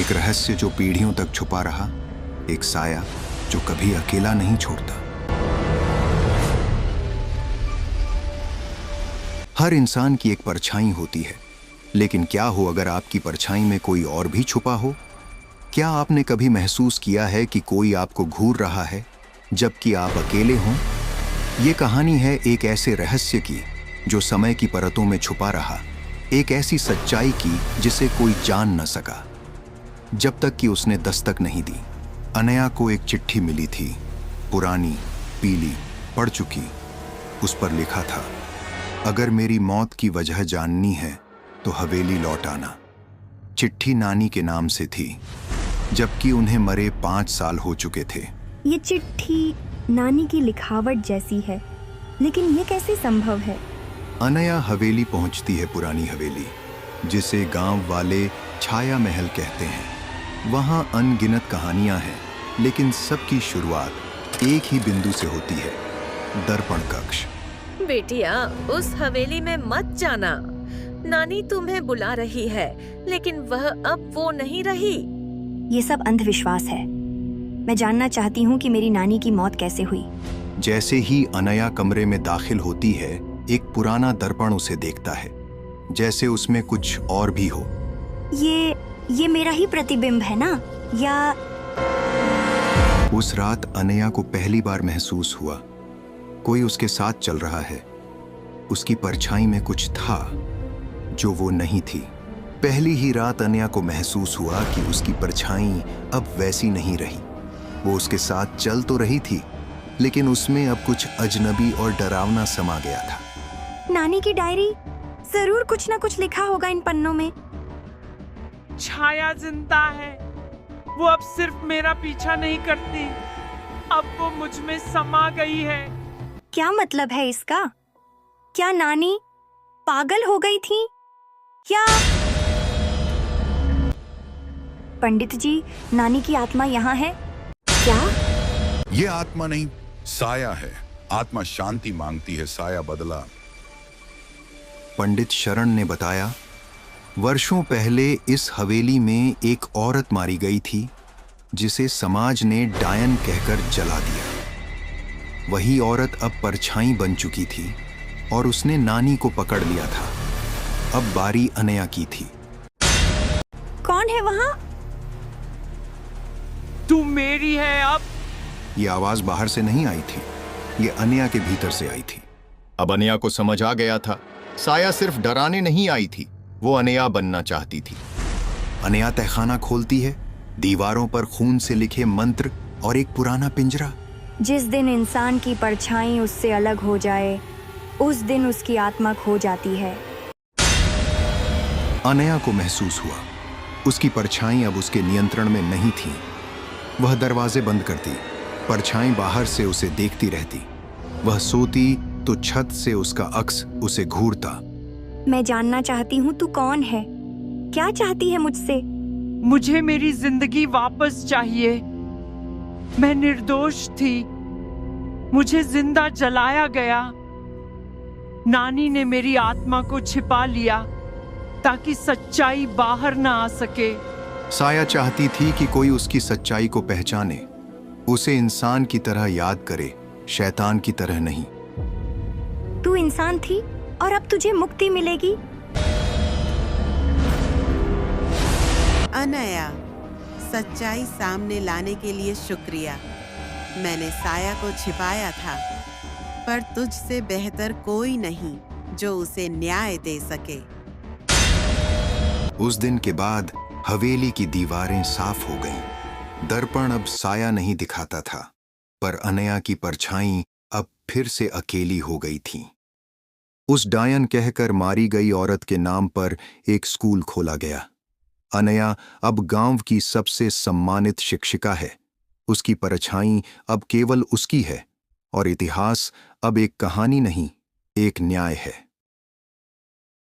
एक रहस्य जो पीढ़ियों तक छुपा रहा, एक साया जो कभी अकेला नहीं छोड़ता। हर इंसान की एक परछाई होती है, लेकिन क्या हो अगर आपकी परछाई में कोई और भी छुपा हो? क्या आपने कभी महसूस किया है कि कोई आपको घूर रहा है जबकि आप अकेले हों? ये कहानी है एक ऐसे रहस्य की जो समय की परतों में छुपा रहा, एक ऐसी सच्चाई की जिसे कोई जान न सका जब तक कि उसने दस्तक नहीं दी। अनया को एक चिट्ठी मिली थी, पुरानी, पीली, पढ़ चुकी। उस पर लिखा था, अगर मेरी मौत की वजह जाननी है तो हवेली लौट आना। चिट्ठी नानी के नाम से थी, जबकि उन्हें मरे 5 साल हो चुके थे। ये चिट्ठी नानी की लिखावट जैसी है, लेकिन ये कैसे संभव है? अनया हवेली पहुंचती है, पुरानी हवेली, जिसे गांव वाले छाया महल कहते हैं। वहां अनगिनत कहानियां हैं, लेकिन सबकी शुरुआत एक ही बिंदु से होती है, दर्पण कक्ष। बेटिया, उस हवेली में मत जाना। नानी तुम्हें बुला रही है, लेकिन वह अब वो नहीं रही। ये सब अंधविश्वास है। मैं जानना चाहती हूँ कि मेरी नानी की मौत कैसे हुई। जैसे ही अनया कमरे में दाखिल होती है, एक पुराना दर्पण उसे देखता है, जैसे उसमें कुछ और भी हो। ये मेरा ही प्रतिबिंब है ना? या उस रात अनया को पहली बार महसूस हुआ कोई उसके साथ चल रहा है। उसकी परछाई में कुछ था जो वो नहीं थी। पहली ही रात अनया को महसूस हुआ कि उसकी परछाई अब वैसी नहीं रही। वो उसके साथ चल तो रही थी, लेकिन उसमें अब कुछ अजनबी और डरावना समा गया था। नानी की डायरी, जरूर कुछ ना कुछ लिखा होगा इन पन्नों में। छाया जिंदा है। वो अब सिर्फ मेरा पीछा नहीं करती, अब वो मुझ में समा गई है। क्या मतलब है इसका? क्या नानी पागल हो गई थी? क्या पंडित जी, नानी की आत्मा यहाँ है क्या? ये आत्मा नहीं, साया है। आत्मा शांति मांगती है, साया बदला। पंडित शरण ने बताया, वर्षों पहले इस हवेली में एक औरत मारी गई थी, जिसे समाज ने डायन कहकर जला दिया। वही औरत अब परछाई बन चुकी थी और उसने नानी को पकड़ लिया था। अब बारी अनया की थी। कौन है वहाँ? तू मेरी है अब। ये आवाज बाहर से नहीं आई थी, ये अनया के भीतर से आई थी। अब अनया को समझ आ गया था, साया सिर्फ डराने नहीं आई थी, वो अनया बनना चाहती थी। अनया तहखाना खोलती है, दीवारों पर खून से लिखे मंत्र और एक पुराना पिंजरा। जिस दिन इंसान की परछाई उससे अलग हो जाए, उस दिन उसकी आत्मा खो जाती है। अनया को महसूस हुआ उसकी परछाई अब उसके नियंत्रण में नहीं थी। वह दरवाजे बंद करती, परछाई बाहर से उसे देखती रहती। वह सोती तो छत से उसका अक्स उसे घूरता। मैं जानना चाहती हूँ, तू कौन है? क्या चाहती है मुझसे? मुझे मेरी जिंदगी वापस चाहिए। मैं निर्दोष थी, मुझे जिंदा जलाया गया। नानी ने मेरी आत्मा को छिपा लिया ताकि सच्चाई बाहर ना आ सके। साया चाहती थी कि कोई उसकी सच्चाई को पहचाने, उसे इंसान की तरह याद करे, शैतान की तरह नहीं। तू इंसान थी और अब तुझे मुक्ति मिलेगी। अनया, सच्चाई सामने लाने के लिए शुक्रिया। मैंने साया को छिपाया था, पर तुझसे बेहतर कोई नहीं जो उसे न्याय दे सके। उस दिन के बाद हवेली की दीवारें साफ हो गईं। दर्पण अब साया नहीं दिखाता था, पर अनया की परछाई अब फिर से अकेली हो गई थी। उस डायन कहकर मारी गई औरत के नाम पर एक स्कूल खोला गया। अनया अब गांव की सबसे सम्मानित शिक्षिका है। उसकी परछाई अब केवल उसकी है और इतिहास अब एक कहानी नहीं, एक न्याय है।